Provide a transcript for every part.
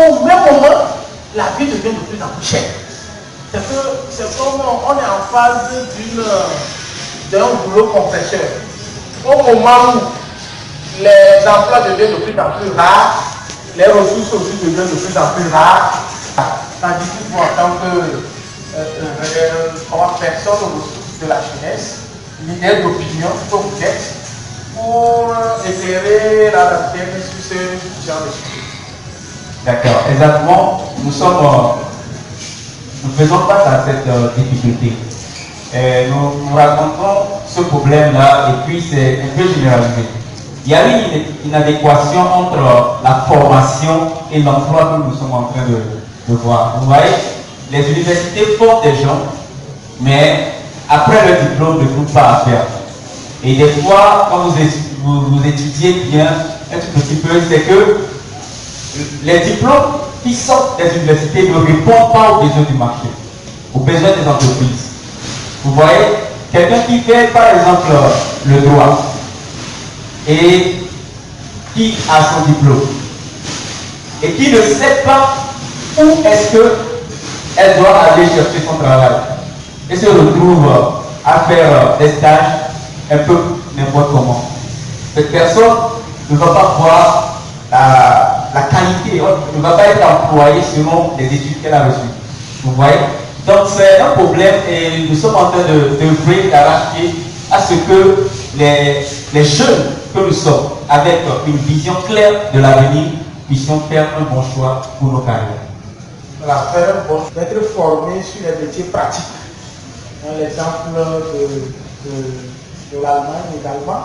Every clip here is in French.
au même moment, la vie devient de plus en plus chère. C'est comme on est en phase d'un boulot compresseur. Au moment où les emplois deviennent de plus en plus rares, les ressources aussi deviennent de plus en plus rares. Tandis que vous, en tant que personne aux ressources de la jeunesse, leader d'opinion que vous êtes, pour éclairer la lanterne sur ce genre de sujet. D'accord, exactement. Nous faisons face à cette difficulté. Nous racontons ce problème-là et puis c'est un peu généralisé. Il y a une inadéquation entre la formation et l'emploi que nous sommes en train de voir. Vous voyez, les universités forment des gens, mais après le diplôme, ne trouvent pas à faire. Et des fois, quand vous étudiez bien un tout petit peu, c'est que les diplômes qui sortent des universités ne répondent pas aux besoins du marché, aux besoins des entreprises. Vous voyez, quelqu'un qui fait par exemple le droit et qui a son diplôme et qui ne sait pas où est-ce qu'elle doit aller chercher son travail et se retrouve à faire des stages un peu n'importe comment. Cette personne ne va pas voir la qualité, ne va pas être employée selon les études qu'elle a reçues. Vous voyez? Donc c'est un problème et nous sommes en train d'œuvrer, d'arracher à ce que les jeunes que nous sommes, avec une vision claire de l'avenir, puissions faire un bon choix pour nos carrières. Voilà, faire un bon choix, d'être formé sur les métiers pratiques. L'exemple de l'Allemagne également,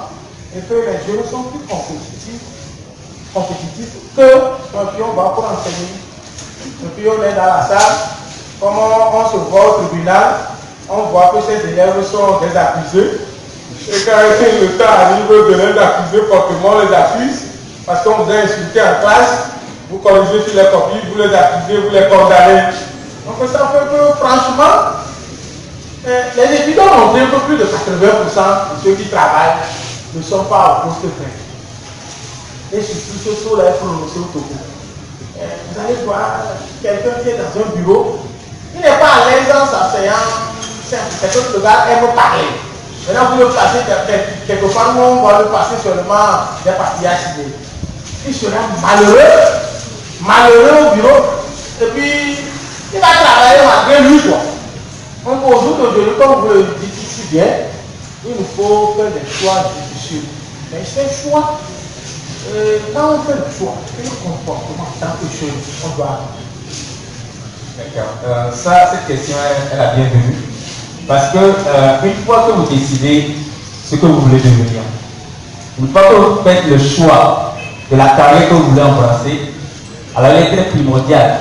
et que les jeunes sont plus compétitifs que un pion va pour enseigner. Le pion est dans la salle, comme on se voit au tribunal, on voit que ces élèves sont des accusés. Et quand le temps arrive de les accuser fortement, on les accuse, parce qu'on vous a insulté en classe, vous corrigez sur les copies, vous les accusez, vous les condamnez. Donc ça fait que franchement, les étudiants ont montré que plus de 80% de ceux qui travaillent ne sont pas au poste fait. Et surtout ceux qui sont là prononcés au topo. Vous allez voir quelqu'un qui est dans un bureau, il n'est pas à l'aise en s'enseignant, c'est que le gars aime parler. Maintenant vous le placez quelque part où on va le passer seulement des parties HD. Il sera malheureux au bureau, et puis il va travailler malgré lui quoi. Donc aujourd'hui, comme vous le dites si bien, il nous faut faire des choix difficiles. Mais ces choix, quand on fait le choix, quel comportement en tant que jeune on doit avoir? D'accord. Cette question est la bienvenue. Parce que une fois que vous décidez ce que vous voulez devenir, une fois que vous faites le choix de la carrière que vous voulez embrasser, alors il est très primordial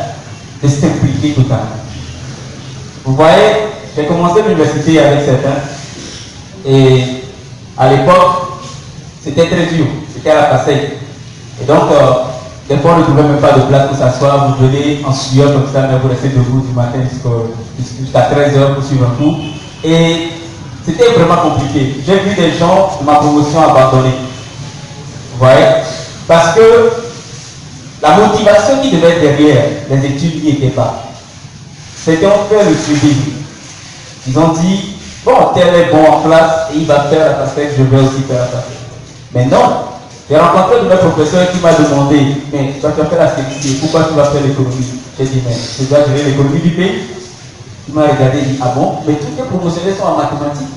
de s'impliquer totalement. Vous voyez, j'ai commencé l'université avec certains et à l'époque, c'était très dur, c'était à la passeille. Et donc, des fois, on ne trouvait même pas de place pour s'asseoir, vous venez en sueur comme ça, mais vous restez debout du matin jusqu'à 13h pour suivre un cours. Et c'était vraiment compliqué. J'ai vu des gens de ma promotion abandonner. Vous voyez? Parce que la motivation qui devait être derrière les études n'y était pas. C'était en faire le suivi. Ils ont dit, bon, tel est bon en classe et il va faire la passerelle, je vais aussi faire la passerelle. Mais non, j'ai rencontré de mes professeurs qui m'a demandé, mais toi tu as fait la sécurité, pourquoi tu vas faire l'économie? J'ai dit, mais je dois gérer l'économie du pays. Il m'a regardé et dit, ah bon, mais toutes les promotionnels sont en mathématiques.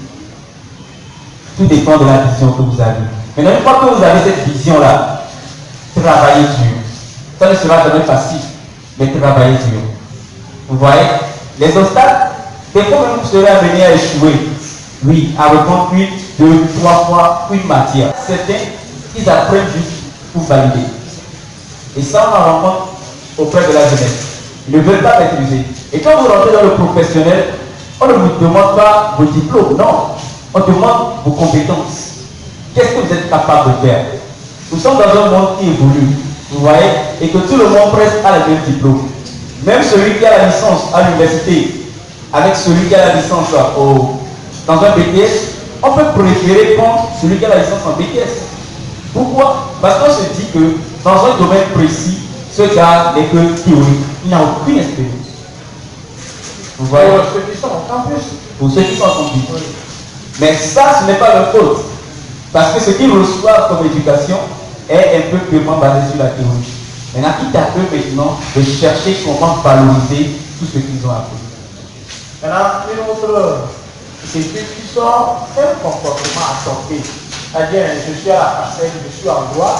Tout dépend de la vision que vous avez. Maintenant, une fois que vous avez cette vision-là, travaillez dur. Ça ne sera jamais facile, mais travaillez dur. Vous voyez, les obstacles, des fois même vous serez amené à échouer. Oui, à reprendre une, 2, 3 fois une matière. Certains, ils apprennent juste pour valider. Et ça, on en rencontre auprès de la jeunesse. Ils ne veulent pas maîtriser. Et quand vous rentrez dans le professionnel, on ne vous demande pas vos diplômes, non. On demande vos compétences. Qu'est-ce que vous êtes capable de faire? Nous sommes dans un monde qui évolue, vous voyez, et que tout le monde presque a le même diplôme. Même celui qui a la licence à l'université, avec celui qui a la licence dans un BTS, on peut préférer prendre celui qui a la licence en BTS. Pourquoi? Parce qu'on se dit que dans un domaine précis, ce gars n'est que théorique. Il n'a aucune expérience. Vous voyez? Pour ceux qui sont en campus. Pour ceux qui sont en campus. Oui. Mais ça, ce n'est pas leur faute. Parce que ce qu'ils reçoivent comme éducation est un peu purement basé sur la théorie. Maintenant, il à eux maintenant de chercher comment valoriser tout ce qu'ils ont appris. Maintenant, une autre étude qui sort un comportement adopté. C'est-à-dire, je suis à la parcelle, je suis en droit,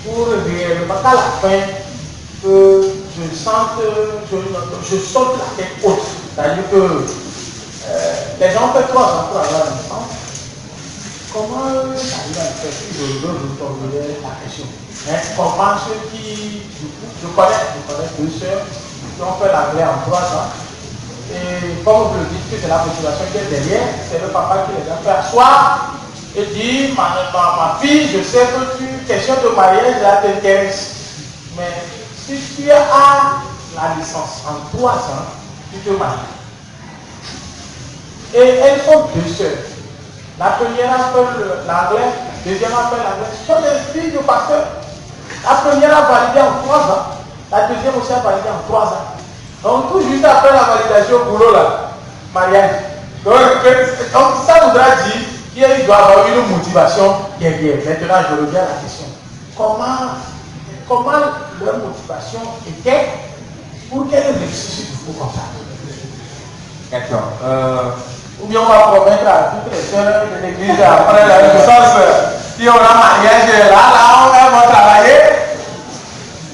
pour réellement qu'à la fin, je sente, je saute la tête haute. C'est-à-dire que les gens ont fait 3 ans pour avoir un enfant. Comment ça arrive à faire si je formuler la question? Mais comment ceux qui, du coup, je connais 2 sœurs qui ont fait l'anglais en 3 ans. Et comme vous le dites que c'est la motivation qui est derrière, c'est le papa qui les a fait asseoir et dit, ma fille, je sais que question de mariage, là, t'intéresse. Mais si tu as la licence en 3 ans, tu te maries. Et elles sont 2 sœurs. La première appelle l'anglais, la deuxième appelle l'anglais. Ce sont des filles de pasteur. La première a validé en 3 ans, la deuxième aussi a validé en 3 ans. Donc tout juste après la validation au boulot là, mariage. Donc ça voudra dire qu'il doit avoir une motivation derrière. Maintenant je reviens à la question. Comment leur motivation était pour qu'elles réussissent du coup comme ça? D'accord. Ou bien on va promettre à toutes les sœurs de l'église après la naissance, si on a mariage là, on va travailler.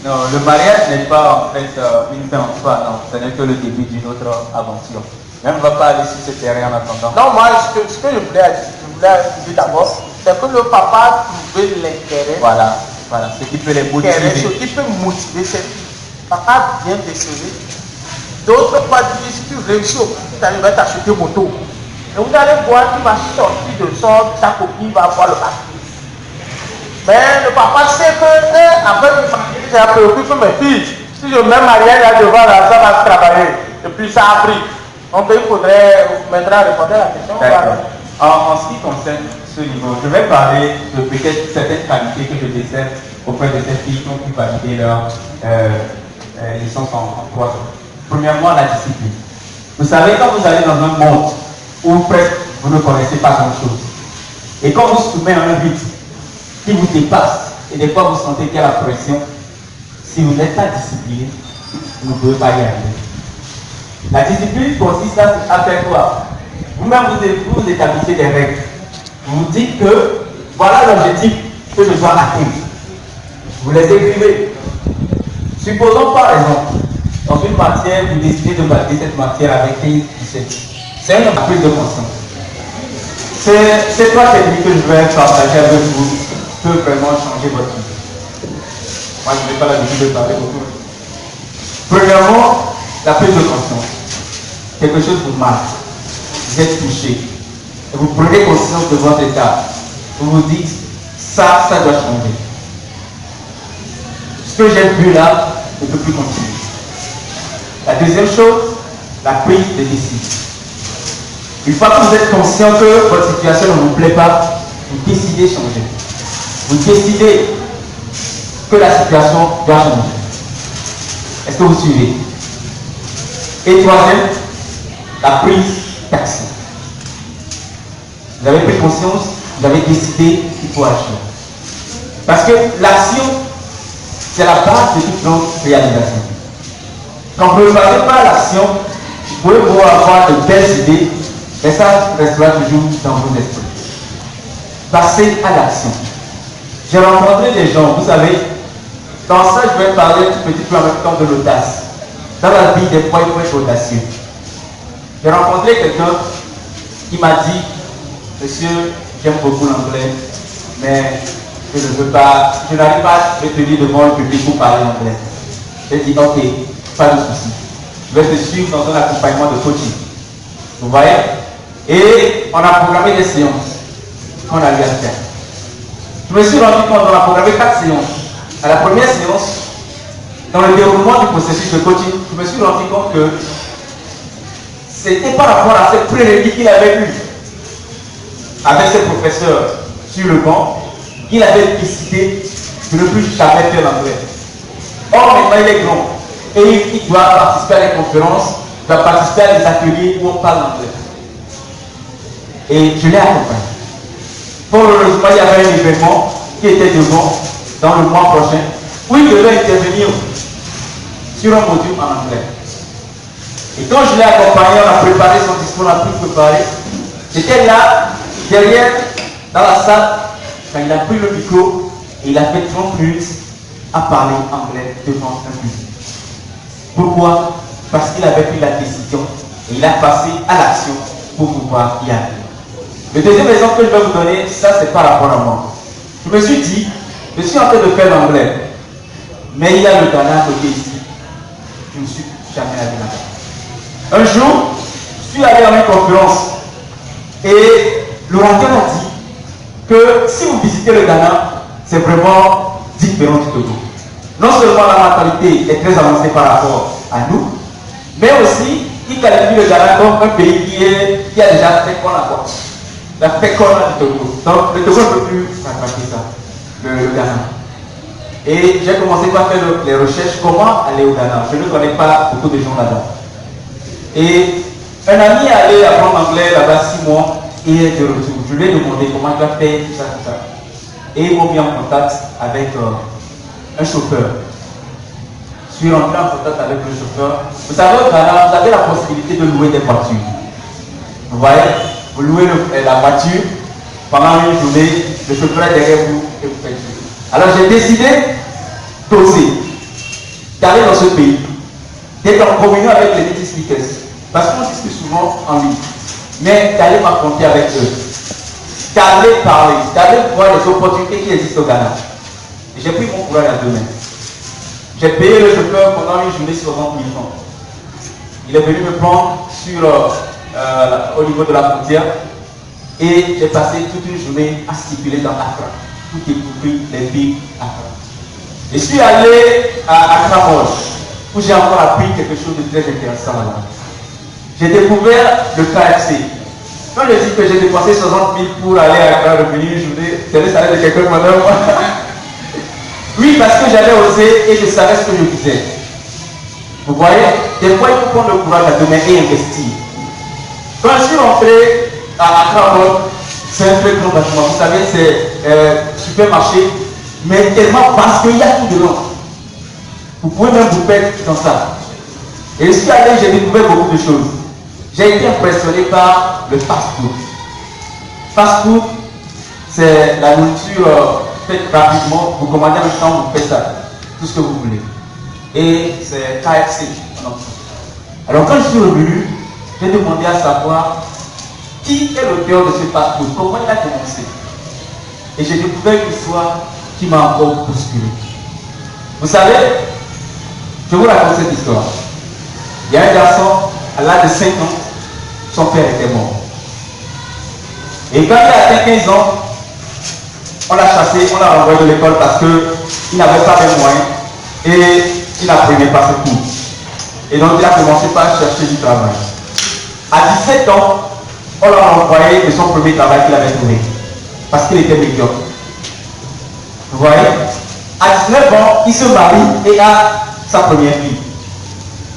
Non, le mariage n'est pas en fait une fin en soi, non. Ce n'est que le début d'une autre aventure. Mais on ne va pas aller sur ce terrain en attendant. Non, moi, ce que je voulais dire d'abord, c'est que le papa a trouvé l'intérêt. Voilà, ce qui peut les motiver. Ce qui peut motiver, c'est papa vient déceler. D'autres pas dire, si tu réussis au coup, tu arrives à t'acheter une moto. Et vous allez voir qu'il va sortir de sa copine, il va avoir le bac. Mais le papa sait que, après le mariage, ça préoccupe mes filles. Si je mets mariage là devant, là, ça va travailler. Et puis ça a pris. Donc il faudrait maintenant répondre à la question. En ce qui concerne ce niveau, je vais parler de peut-être certaines qualités que je décèle auprès de ces filles qui ont pu valider leur licence en 3 ans. Premièrement, la discipline. Vous savez, quand vous allez dans un monde où presque vous ne connaissez pas grand-chose, et quand vous soumettez à un rythme qui vous dépasse, et des fois vous sentez qu'il y a la pression, si vous n'êtes pas discipliné, vous ne pouvez pas y arriver. La discipline consiste à faire quoi? Vous-même, vous établissez des règles. Vous dites que voilà l'objectif que je dois atteindre. Vous les écrivez. Supposons par exemple, dans une matière, vous décidez de valider cette matière avec 15-17. C'est une prise de conscience. Ces 3 techniques que je vais partager avec vous peut vraiment changer votre vie. Moi, je n'ai pas l'habitude de parler beaucoup. Premièrement, la prise de conscience. Quelque chose vous marque. Vous êtes touché. Et vous prenez conscience de votre état. Vous vous dites, ça doit changer. Ce que j'ai vu là ne peut plus continuer. La deuxième chose, la prise de décision. Une fois que vous êtes conscient que votre situation ne vous plaît pas, vous décidez de changer. Vous décidez que la situation doit changer. Est-ce que vous suivez? Et troisième, la prise d'action. Vous avez pris conscience, vous avez décidé qu'il faut agir. Parce que l'action, c'est la base de toute notre réalisation. Quand vous ne parlez pas l'action, vous pouvez avoir de belles idées, mais ça restera toujours dans vos esprits. Passez à l'action. J'ai rencontré des gens, vous savez, dans ça je vais parler un petit peu en même temps de l'audace. Dans la vie, des fois, il faut être audacieux. J'ai rencontré quelqu'un qui m'a dit, monsieur, j'aime beaucoup l'anglais, mais je ne veux pas, je n'arrive pas à me tenir devant le public pour parler anglais. J'ai dit, ok, pas de souci. Je vais te suivre dans un accompagnement de coaching. Vous voyez? Et on a programmé des séances qu'on a eu à faire. Je me suis rendu compte, on a programmé 4 séances. À la première séance, dans le déroulement du processus de coaching, je me suis rendu compte que c'était par rapport à cette prérequis qu'il avait eu avec ses professeurs sur le banc, qu'il avait décidé de ne plus jamais faire l'anglais. Or, maintenant, il est grand. Et il doit participer à des conférences, il doit participer à des ateliers où on parle anglais. Et je l'ai accompagné. Fort heureusement, il y avait un événement qui était devant dans le mois prochain où il devait intervenir sur un module en anglais. Et quand je l'ai accompagné, on a préparé son discours, on a pu préparer. J'étais là, derrière, dans la salle, quand il a pris le micro, et il a fait 30 minutes à parler anglais devant un public. Pourquoi? Parce qu'il avait pris la décision et il a passé à l'action pour pouvoir y arriver. Le deuxième exemple que je vais vous donner, ça c'est par rapport à moi. Je me suis dit, je suis en train de faire l'anglais, mais il y a le Ghana à côté ici. Je ne suis jamais allé là-bas. Un jour, je suis allé à une conférence et l'orateur a dit que si vous visitez le Ghana, c'est vraiment différent du Togo. Non seulement la mentalité est très avancée par rapport à nous, mais aussi il qualifie le Ghana comme un pays qui a déjà fait quoi là-bas. La fait quoi là du Togo. Donc le Togo ne peut plus rattraper ça, le Ghana. Et j'ai commencé par faire les recherches, comment aller au Ghana. Je ne connais pas beaucoup de gens là-bas. Et un ami est allé apprendre l'anglais là-bas 6 mois et est de retour. Je lui ai demandé comment tu as fait tout ça, tout ça. Et ils m'ont mis en contact avec un chauffeur. Je suis rentré en contact avec le chauffeur. Vous savez, au Ghana, vous avez la possibilité de louer des voitures. Vous voyez, vous louez la voiture pendant une journée, le chauffeur est derrière vous et vous faites tout. Alors j'ai décidé d'oser, d'aller dans ce pays, d'être en communion avec les native speakers. Parce qu'on discute souvent en ligne, mais d'aller m'affronter avec eux, d'aller parler, d'aller voir les opportunités qui existent au Ghana. J'ai pris mon courage à 2 mains. J'ai payé le chauffeur pendant une journée 60 000 francs. Il est venu me prendre au niveau de la frontière et j'ai passé toute une journée à stipuler dans Accra. Tout est compris, les villes Accra. Je suis allé à Accra Moche, où j'ai encore appris quelque chose de très intéressant là-bas. J'ai découvert le KFC. Quand je dis que j'ai dépensé 60 000 pour aller à Accra, revenir une journée, c'est le salaire de quelqu'un pendant moi. Oui, parce que j'avais osé et je savais ce que je disais. Vous voyez, des fois il faut prendre le courage à 2 mains et investir. Quand je suis rentré à Accra, c'est un très grand bâtiment. Vous savez, c'est supermarché, mais tellement parce qu'il y a tout dedans. Vous pouvez même vous perdre dans ça. Et je suis allé, j'ai découvert beaucoup de choses. J'ai été impressionné par le fast-food. Fast-food, c'est la nourriture faite rapidement, vous commandez un temps, vous faites ça, tout ce que vous voulez. Et c'est KFC. Alors quand je suis revenu, j'ai demandé à savoir qui est l'auteur de ce fast-food, comment il a commencé. Et j'ai découvert une histoire qui m'a encore bousculé. Vous savez, je vous raconte cette histoire. Il y a un garçon, à l'âge de 5 ans, son père était mort. Et quand il a atteint 15 ans, on l'a chassé, on l'a renvoyé de l'école parce qu'il n'avait pas de moyens et il n'apprenait pas ses cours. Et donc il a commencé par chercher du travail. À 17 ans, on l'a renvoyé de son premier travail qu'il avait trouvé parce qu'il était médiocre. Vous voyez? À 19 ans, il se marie et a sa première fille.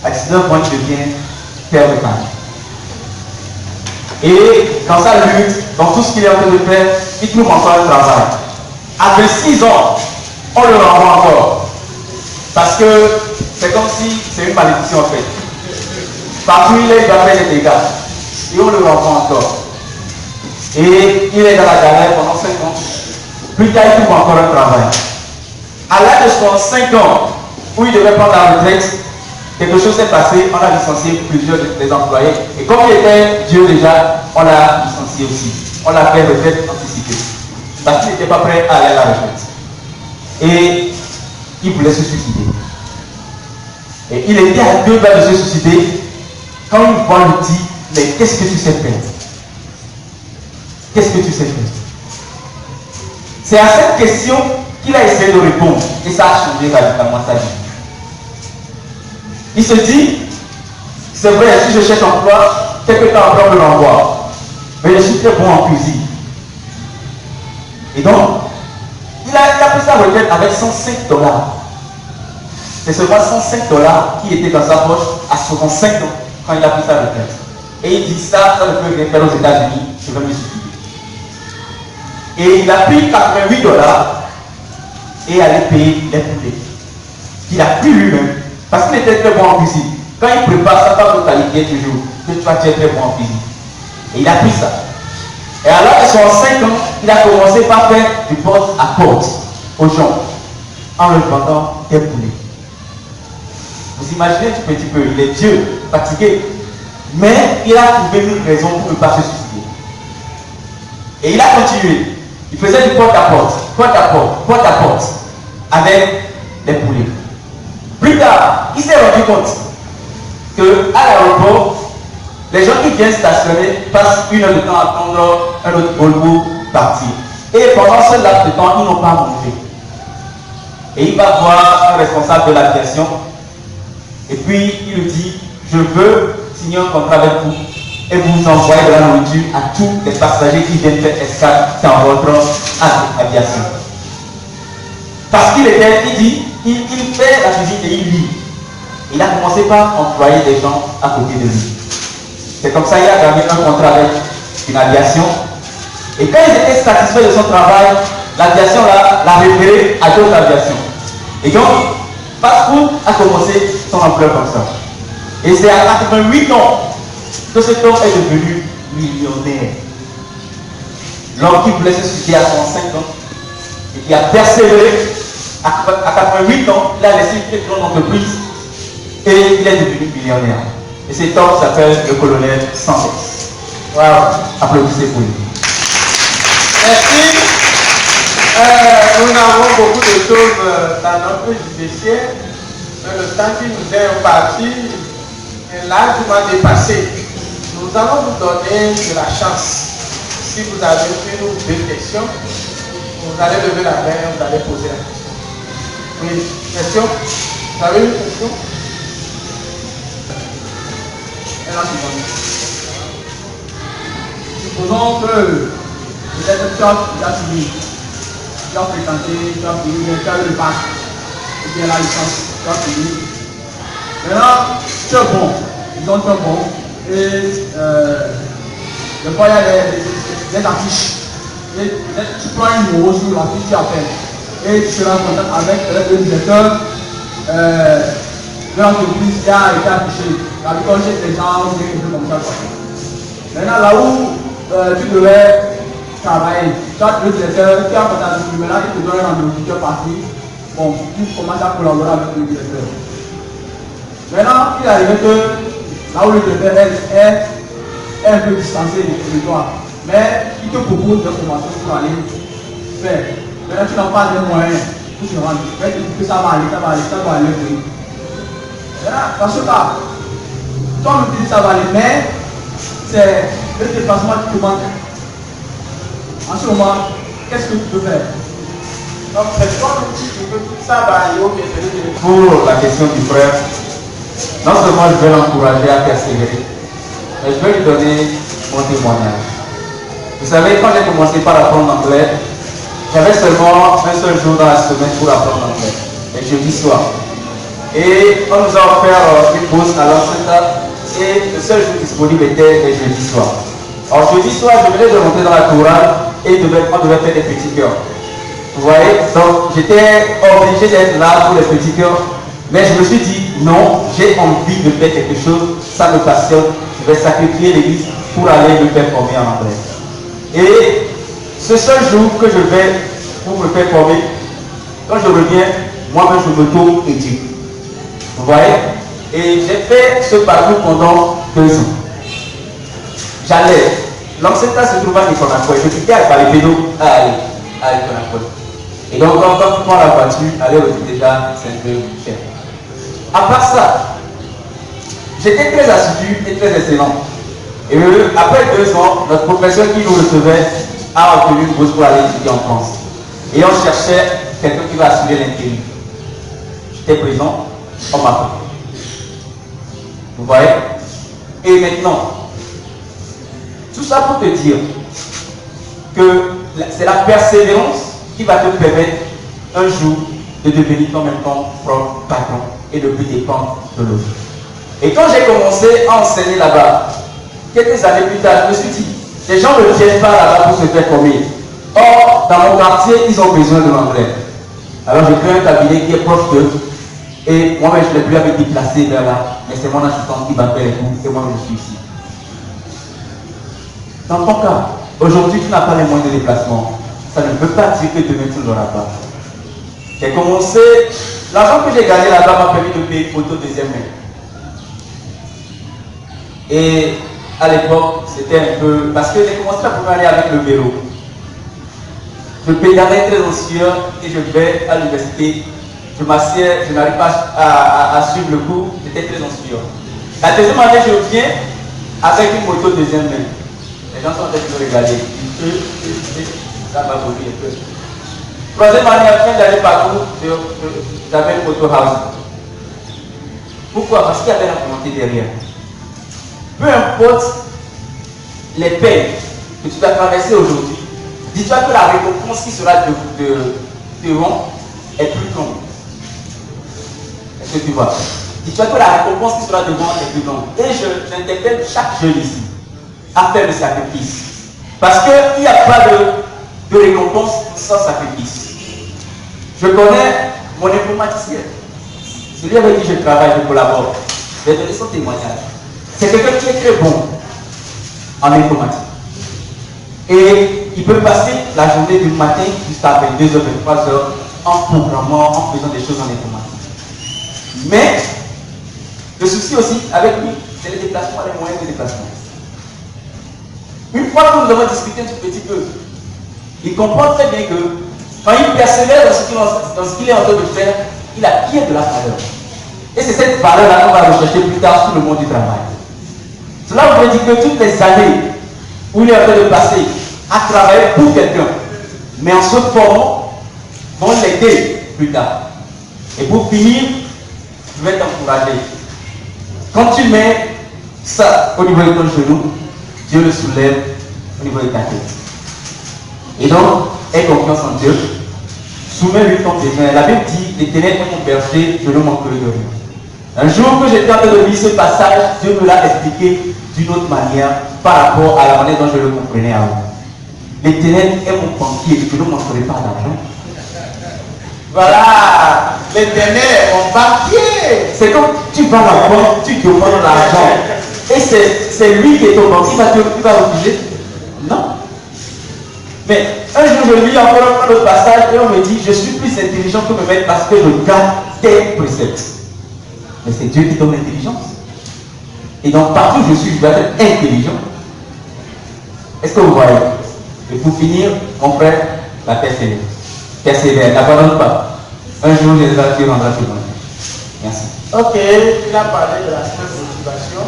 À 19 ans, il devient père de famille. Et dans sa lutte, dans tout ce qu'il est en train de faire, il trouve encore un travail. À 26 ans, on le renvoie encore. Parce que c'est comme si c'est une malédiction en fait. Partout il est, il va faire des dégâts. Et on le renvoie encore. Et il est dans la galère pendant 5 ans. Plus tard, il trouve encore un travail. À l'âge de 65 ans, où il devait prendre la retraite, quelque chose s'est passé, on a licencié plusieurs des employés. Et comme il était vieux déjà, on l'a licencié aussi. On l'a fait retraite anticipée. Parce qu'il n'était pas prêt à aller à la retraite. Et il voulait se suicider. Et il était à 2 doigts de se suicider. Quand une voix lui dit, mais qu'est-ce que tu sais faire? Qu'est-ce que tu sais faire? C'est à cette question qu'il a essayé de répondre. Et ça a changé radicalement sa vie. Il se dit, c'est vrai, si je cherche emploi, quelque temps après on me l'envoie. Mais je suis très bon en cuisine. Et donc, il a pris sa retraite avec $105. c'est seulement $105 qui était dans sa poche à 65 ans quand il a pris sa retraite. Et il dit ça ne peut rien faire aux États-Unis, je vais me suicider. Et il a pris $88 et allait payer les poulets. Il a pris lui-même, parce qu'il était très bon en cuisine. Quand il prépare sa femme de qualité toujours, que tu es très bon en cuisine. Et il a pris ça. Et alors qu'ils sont en 5 ans, il a commencé par faire du porte à porte aux gens, en leur vendant des poulets. Vous imaginez un petit peu, il est vieux, fatigué, mais il a trouvé une raison pour ne pas se suicider. Et il a continué. Il faisait du porte à porte, avec des poulets. Plus tard, il s'est rendu compte qu'à l'aéroport, les gens qui viennent stationner passent 1 heure de temps à attendre un autre vol pour partir. Et pendant ce laps de temps, ils n'ont pas mangé. Et il va voir un responsable de l'aviation. Et puis, il lui dit, je veux signer un contrat avec vous et vous envoyer de la nourriture à tous les passagers qui viennent faire escale dans votre aviation. Parce qu'il était, il fait la cuisine et il lit. Il a commencé par employer des gens à côté de lui. C'est comme ça qu'il a gagné un contrat avec une aviation. Et quand ils étaient satisfaits de son travail, l'aviation l'a référé à d'autres aviations. Et donc, Fast Food a commencé son ampleur comme ça. Et c'est à 88 ans que cet homme est devenu millionnaire. L'homme qui voulait se suicider à 65 ans et qui a persévéré à 88 ans, il a laissé une grande entreprise et il est devenu millionnaire. Et cet homme s'appelle le colonel Sanders. Wow. Applaudissez pour lui. Merci. Nous avons beaucoup de choses dans notre JDC. Le temps qui nous est imparti est largement dépassé. Nous allons vous donner de la chance. Si vous avez une ou deux questions, vous allez lever la main et vous allez poser la question. Oui, question? Vous avez une question? Supposons que peut-être tu as fini, tu as fréquenté, tu as fini, tu as eu le bac, ou bien la licence, tu as fini. Maintenant, tu es bon, disons tu es bon, et des fois il y a des affiches, et peut-être tu prends une numéro sur l'affiche, tu appelles, et tu seras en contact avec le directeur de l'entreprise qui a été affiché. La plupart des gens ont quelque chose comme ça. Maintenant, là où tu devais travailler, tu as le directeur, tu as contact avec lui, maintenant il te donne un rendez-vous, tu es parti. Bon, tu commences à collaborer avec le directeur. Maintenant, il arrive que là où le directeur est un peu distancé de toi, mais il te propose des formations pour aller faire. Maintenant, tu n'as pas de moyens pour te rendre. Mais tu dis que ça va aller, ça va aller, ça va aller. Maintenant, dans ce cas, toi, tu dis ça va aller, mais c'est le déplacement qui te manque. En ce moment, qu'est-ce que tu peux faire? Donc, c'est toi qui dis que ça va aller au mieux. Pour la question du frère, non seulement je vais l'encourager à persévérer, mais je vais lui donner mon témoignage. Vous savez, quand j'ai commencé par apprendre l'anglais, j'avais seulement un seul jour dans la semaine pour apprendre l'anglais, le jeudi soir. Et on nous a offert une pause à l'Anceta et le seul jour disponible était le jeudi soir. Alors jeudi soir, je venais de rentrer dans la chorale et on devait faire des petits cœurs. Vous voyez, donc j'étais obligé d'être là pour les petits cœurs, mais je me suis dit non, j'ai envie de faire quelque chose, ça me passionne, je vais sacrifier l'église pour aller me faire former en anglais. Et ce seul jour que je vais pour me faire former, quand je reviens, moi-même je me tourne-éduque. Vous voyez? Et j'ai fait ce parcours pendant 2 ans. J'allais. L'Anceta se trouve à Niconacoy. Je quittais à Balépédo à aller à Niconacoy. Et donc, quand tu prends la voiture, aller au déjà, c'est un peu cher. À part ça, j'étais très assidu et très excellent. Et après 2 ans, notre professeur qui nous recevait a obtenu une bourse pour aller étudier en France. Et on cherchait quelqu'un qui va assurer l'intérim. J'étais présent, on m'a pris. Vous voyez? Et maintenant, tout ça pour te dire que c'est la persévérance qui va te permettre un jour de devenir en même temps propre patron. et ne plus dépendre de l'autre. Et quand j'ai commencé à enseigner là-bas, quelques années plus tard, je me suis dit, les gens ne viennent pas là-bas pour se faire former. Or, dans mon quartier, ils ont besoin de l'anglais. Alors je crée un cabinet qui est proche d'eux. Et moi-même, je n'ai plus à me déplacer vers là. Mais c'est mon assistante qui va faire les cours et moi, je suis ici. Dans ton cas, aujourd'hui, tu n'as pas les moyens de déplacement. Ça ne veut pas dire que demain, tu ne l'auras pas. J'ai commencé, l'argent que j'ai gagné là-bas m'a permis de payer une photo deuxième main. Et à l'époque, c'était un peu... Parce que j'ai commencé la première année avec le vélo. Je pédalais très en sueur et je vais à l'université. Je m'assieds, je n'arrive pas à suivre le cours, j'étais très en sueur. La deuxième année, je viens avec une moto deuxième main. Les gens sont en train de me regarder. Ça m'a volé un peu. Troisième année, à la fin de l'année parcours, j'avais une moto house. Pourquoi? Parce qu'il y avait la volonté derrière. Peu importe les peines que tu vas traverser aujourd'hui, dis-toi que la récompense qui sera devant est plus grande. Est-ce que tu vois? Dis-toi que la récompense qui sera devant est plus grande. Et j'interpelle chaque jeune ici à faire le sacrifice. Parce qu'il n'y a pas de récompense sans sacrifice. Je connais mon informaticien. Celui avec qui je travaille, je collabore. Je vais donner son témoignage. C'est quelqu'un qui est très bon en informatique. Et il peut passer la journée du matin jusqu'à 22h, 23h en programmant, en faisant des choses en informatique. Mais le souci aussi avec lui, c'est les déplacements, les moyens de déplacement. Une fois que nous avons discuté un tout petit peu, il comprend très bien que quand il persévère dans ce qu'il est en train de faire, il acquiert de la valeur. Et c'est cette valeur-là qu'on va rechercher plus tard sur le monde du travail. Cela veut dire que toutes les années où il est en train de passer à travailler pour quelqu'un, mais en se formant, vont l'aider plus tard. Et pour finir, je vais t'encourager. Quand tu mets ça au niveau de ton genou, Dieu le soulève au niveau de ta tête. Et donc, aie confiance en Dieu. Soumets-lui ton besoin. La Bible dit, l'Éternel est mon berger, je ne manquerai de rien. Un jour que j'étais en train de lire ce passage, Dieu me l'a expliqué d'une autre manière par rapport à la manière dont je le comprenais avant. L'Éternel est mon banquier, je ne manquerai pas d'argent. Voilà, l'Éternel est mon banquier. C'est comme tu vas à la banque, tu demandes l'argent. Et c'est lui qui est ton banquier, il va refuser? Non. Mais un jour, je lis encore un autre passage et on me dit, je suis plus intelligent que mes maîtres parce que je garde tes préceptes. Mais c'est Dieu qui donne l'intelligence. Et donc, partout où je suis, je dois être intelligent. Est-ce que vous voyez? Et pour finir, mon frère, la persévère. Persévère, n'abandonne pas. Un jour, Jésus rendra tout le monde. Merci. Ok, il a parlé de l'aspect motivation.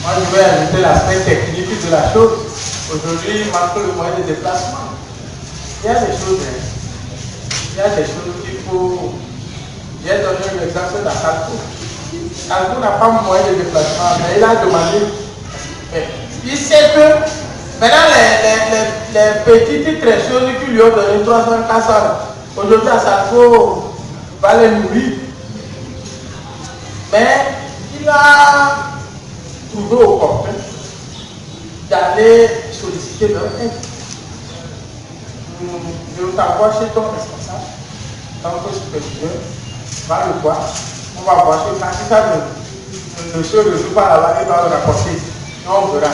Moi, je vais ajouter l'aspect technique de la chose. Aujourd'hui, il manque le moyen de déplacement. Il y a des choses, qu'il faut. J'ai donné un exemple d'Akalko. Akalko n'a pas moyen de déplacement, mais il a demandé. Il sait que maintenant, les petites choses qui lui ont donné 300 400, aujourd'hui, Akalko va les nourrir. Mais il a trouvé opportun d'aller solliciter leur aide. Je t'envoie chez ton responsable, ton supérieur, va le voir, on va voir chez toi. Si ça ne se résout pas là-bas, il va le rapporter. Et on verra.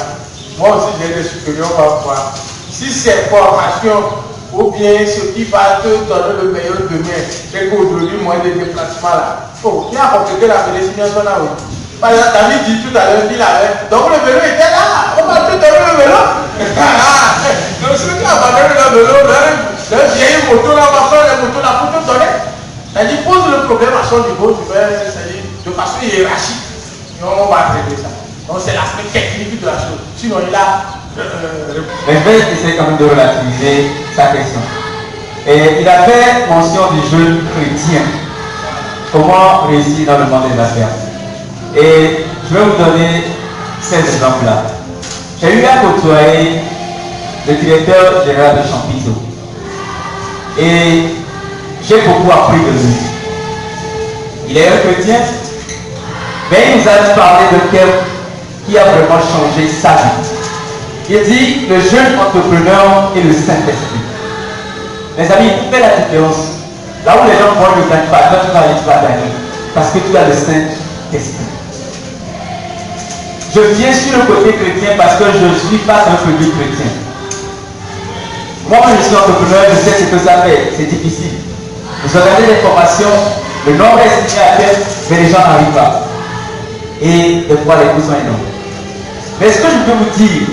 Moi aussi j'ai des supérieurs, on va voir. Si c'est formation ou bien ce qui va te donner le meilleur demain, c'est qu'aujourd'hui, moins de déplacement là. Oh, qui a complété la prédestination là, oui. Par exemple, David dit tout à l'heure qu'il avait. Donc le vélo était là. On va te donner le vélo. Donc ceux qui ont abandonné le vélo, leur vieille moto là, on va faire les motos là pour te donner. C'est-à-dire, pose le problème à son niveau, tu vas, c'est-à-dire, de façon hiérarchique. Et on va traiter ça. Donc c'est l'aspect technique de la chose. Sinon, il a. Mais je vais essayer quand même de relativiser sa question. Et il a fait mention du jeune chrétien. Comment réussir dans le monde des affaires. Et je vais vous donner ces exemples-là. J'ai eu à côtoyer le directeur général de Champito. Et j'ai beaucoup appris de lui. Il est un chrétien, Mais il nous a parlé de quelqu'un qui a vraiment changé sa vie. Il dit le jeune entrepreneur et le Saint-Esprit. Mes amis, fais la différence. Là où les gens voient le gagne pas, toi tu vas gagner. Parce que tu as le Saint-Esprit. Je viens sur le côté chrétien parce que je suis face à un public chrétien. Moi, je suis entrepreneur, je sais ce que ça fait. C'est difficile. Vous regardez des formations, le nombre est signé à tête, mais les gens n'arrivent pas. Et des fois, les coûts sont énormes. Mais ce que je peux vous dire,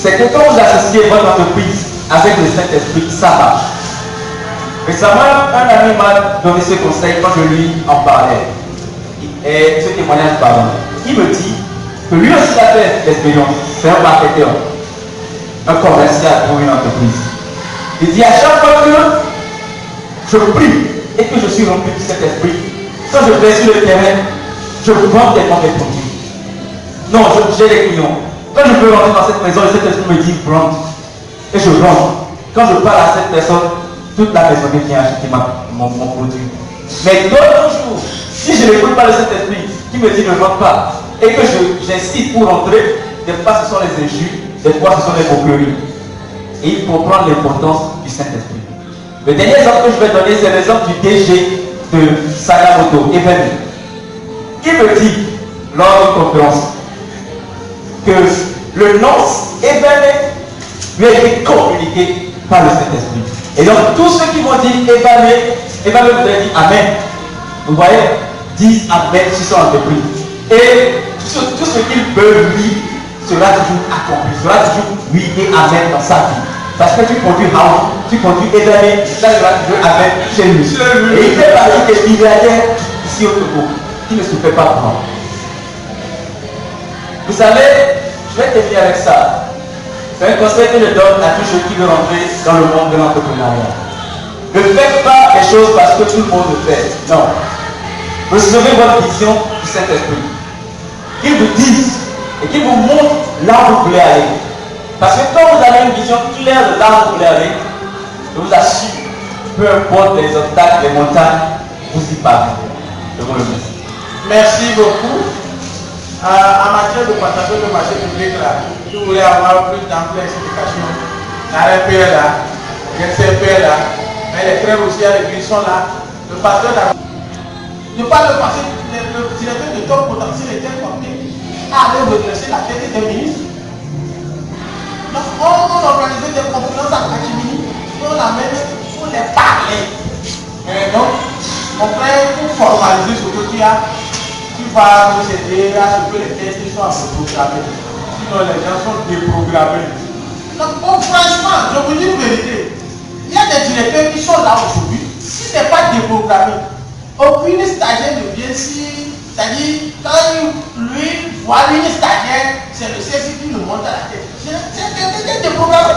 c'est que quand vous associez votre entreprise avec le Saint-Esprit, ça marche. Récemment, un ami m'a donné ce conseil quand je lui en parlais. Et ce témoignage, pardon. Il me dit que lui aussi a fait l'expérience. C'est un marketeur, un commercial pour une entreprise. Il dit à chaque fois que je prie et que je suis rempli de cet esprit, quand je vais sur le terrain, je vends tellement mes produits. Non, j'ai des clients. Quand je veux rentrer dans cette maison, le Saint-Esprit me dit rentre. Et je rentre. Quand je parle à cette personne, toute la maison vient acheter mon produit. Mais d'autres jours, si je n'écoute pas le Saint-Esprit qui me dit ne rentre pas, et que j'insiste pour rentrer, des fois ce sont les injures, des fois ce sont les moqueries. Et il faut prendre l'importance du Saint-Esprit. Le dernier exemple que je vais donner, c'est l'exemple du DG de Sakamoto, Evany. Il me dit, lors d'une conférence, que le nom Evany lui a été communiqué par le Saint-Esprit. Et donc, tous ceux qui vont dire Evany, Evany vous avez dit Amen. Vous voyez, disent Amen sur son entreprise. Et tout ce qu'il veut, lui, sera toujours accompli, sera toujours oui et Amen dans sa vie. Parce que tu conduis House, tu conduis Evany, ça sera toujours Amen chez lui. Et il fait partie des milliardaires ici au Togo qui ne se fait pas prendre. Vous savez, je vais terminer avec ça. C'est un conseil que je donne à tous ceux qui veulent rentrer dans le monde de l'entrepreneuriat. Ne faites pas les choses parce que tout le monde le fait. Non. Recevez votre vision du Saint-Esprit. Qu'il vous dise et qu'il vous montre là où vous voulez aller. Parce que quand vous avez une vision claire de là où vous voulez aller, je vous assure, peu importe les obstacles, les montagnes, vous y parvenez. Je vous remercie. Merci beaucoup. En matière de passation de marché public, là, si vous voulez avoir plus d'amples explications, la RPL là, le CPL là, mais les frères aussi à l'église sont là. Le pasteur là, ne pas le passer, le directeur de top potentiel était porté à aller redresser la tête des ministres. Donc on organisait des conférences à Kachimini, on l'amène, on les parlait. Et donc, on fait pour formaliser ce que tu as. Tu vas nous aider à ce que les tests soient programmés. Sinon, les gens sont déprogrammés. Donc, franchement, je vous dis une vérité. Il y a des directeurs qui sont là aujourd'hui. Si ce n'est pas déprogrammé, aucune stagiaire ne vient ici. C'est-à-dire, quand lui voit une stagiaire, c'est le CSI qui le monte à la tête. C'est déprogrammé.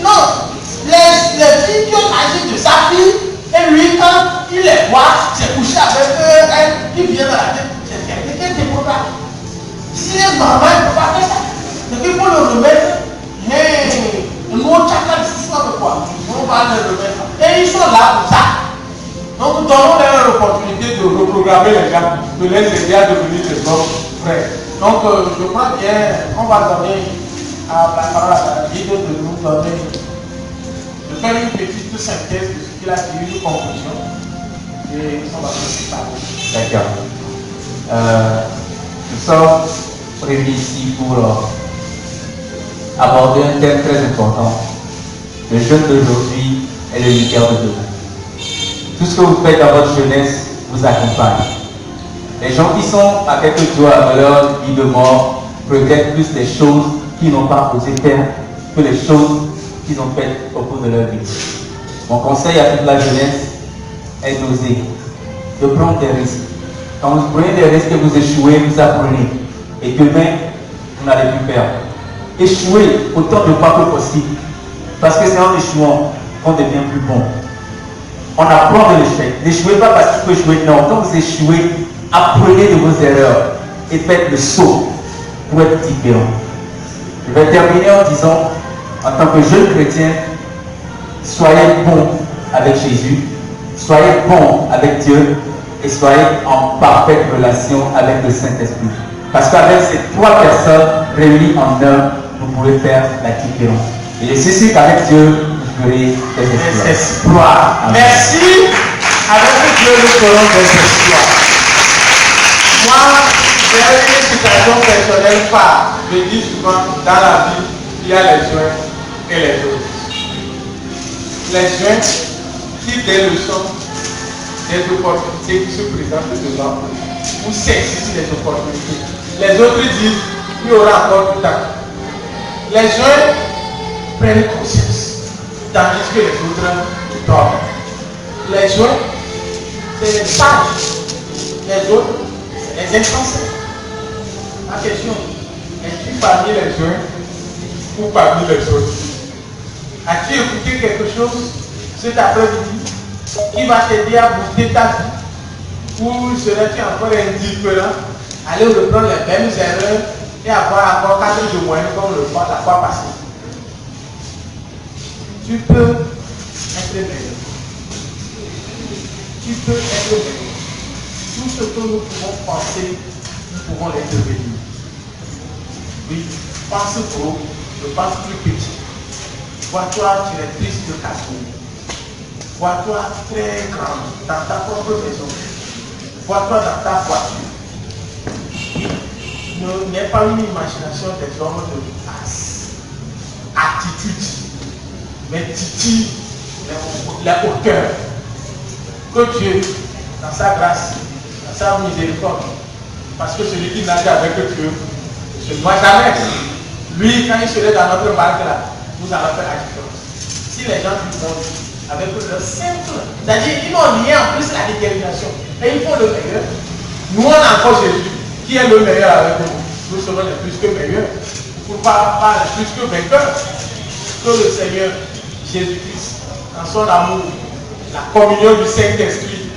Non, les filles qui ont agi de sa fille, et lui, quand il les voit, c'est couché avec elle qui vient dans la tête. C'est quelqu'un qui déprogramme. Si les mamans ne peuvent pas faire ça, c'est qu'il faut le remettre. Mais nous, chacun de ce soir, quoi. On va le remettre. Et ils sont là pour ça. Donc, donnons-leur l'opportunité de reprogrammer les gens, de les aider à devenir des hommes frères. Donc, je crois bien, on va donner à la parole à la leader de nous donner, de faire une petite synthèse de ce qu'il a dit, une conclusion. Et on va se parler. D'accord. Nous sommes réunis ici pour aborder un thème très important. Le jeune d'aujourd'hui est le leader de demain. Tout ce que vous faites dans votre jeunesse vous accompagne. Les gens qui sont à quelques doigts de leur vie de mort regrettent plus les choses qu'ils n'ont pas osé faire que les choses qu'ils ont faites au cours de leur vie. Mon conseil à toute la jeunesse est d'oser, de prendre des risques. Quand vous prenez des risques et vous échouez, vous apprenez. Et demain, vous n'allez plus faire. Échouez autant de fois que possible. Parce que c'est en échouant qu'on devient plus bon. On apprend de l'échec. N'échouez pas parce qu'il faut échouer. Non, quand vous échouez, apprenez de vos erreurs et faites le saut pour être différent. Je vais terminer en disant, en tant que jeune chrétien, soyez bon avec Jésus, soyez bon avec Dieu et soyez en parfaite relation avec le Saint-Esprit. Parce qu'avec ces trois personnes réunies en un, vous pouvez faire la différence. Et je suis sûr qu'avec Dieu, vous ferez des exploits. Merci. Avec Dieu, nous ferons des exploits. Moi, j'ai une citation personnelle phare. Je dis souvent, dans la vie, il y a les joints et les autres. Les joints qui des leçons, des opportunités qui se présentent devant vous, ou saisissent les opportunités. Les autres disent, il y aura encore du temps. Les joints prennent conscience, tandis que les autres dorment. Les joints, c'est les sages. Les autres, c'est les insensés. Ma question, es-tu parmi les joints ou parmi les autres? As-tu écouté quelque chose cet après-midi qui va t'aider à booster ta vie? Ou serais-tu encore indifférent, aller reprendre les mêmes erreurs et avoir encore 4 de moyenne comme la fois passée? Tu peux être meilleur. Tu peux être meilleur. Tout ce que nous pouvons penser, nous pouvons les devenir. Oui, pense gros, ne pense plus petit. Vois-toi, tu es triste de casser. Vois-toi très grand dans ta propre maison. Vois-toi dans ta voiture. N'aie pas une imagination des hommes de face. Attitude. Mais titille les hauteurs. Que Dieu, dans sa grâce, dans sa miséricorde, parce que celui qui nage avec Dieu ne se noie jamais. Lui, quand il serait dans notre barque là, nous allons faire la différence. Si les gens du monde, avec leur simple, c'est-à-dire ils n'ont rien en plus la détermination, et ils font le meilleur. Nous on a encore Jésus, qui est le meilleur avec nous. Nous serons les plus que meilleurs, pour pas les plus que vainqueurs. Que le Seigneur Jésus-Christ, dans son amour, la communion du Saint-Esprit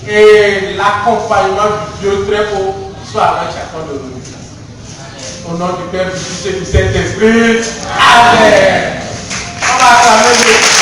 et l'accompagnement du Dieu très haut soit avec chacun de nous. Au nom du Père, du Fils et du Saint-Esprit. Amen. On va acclamer Dieu.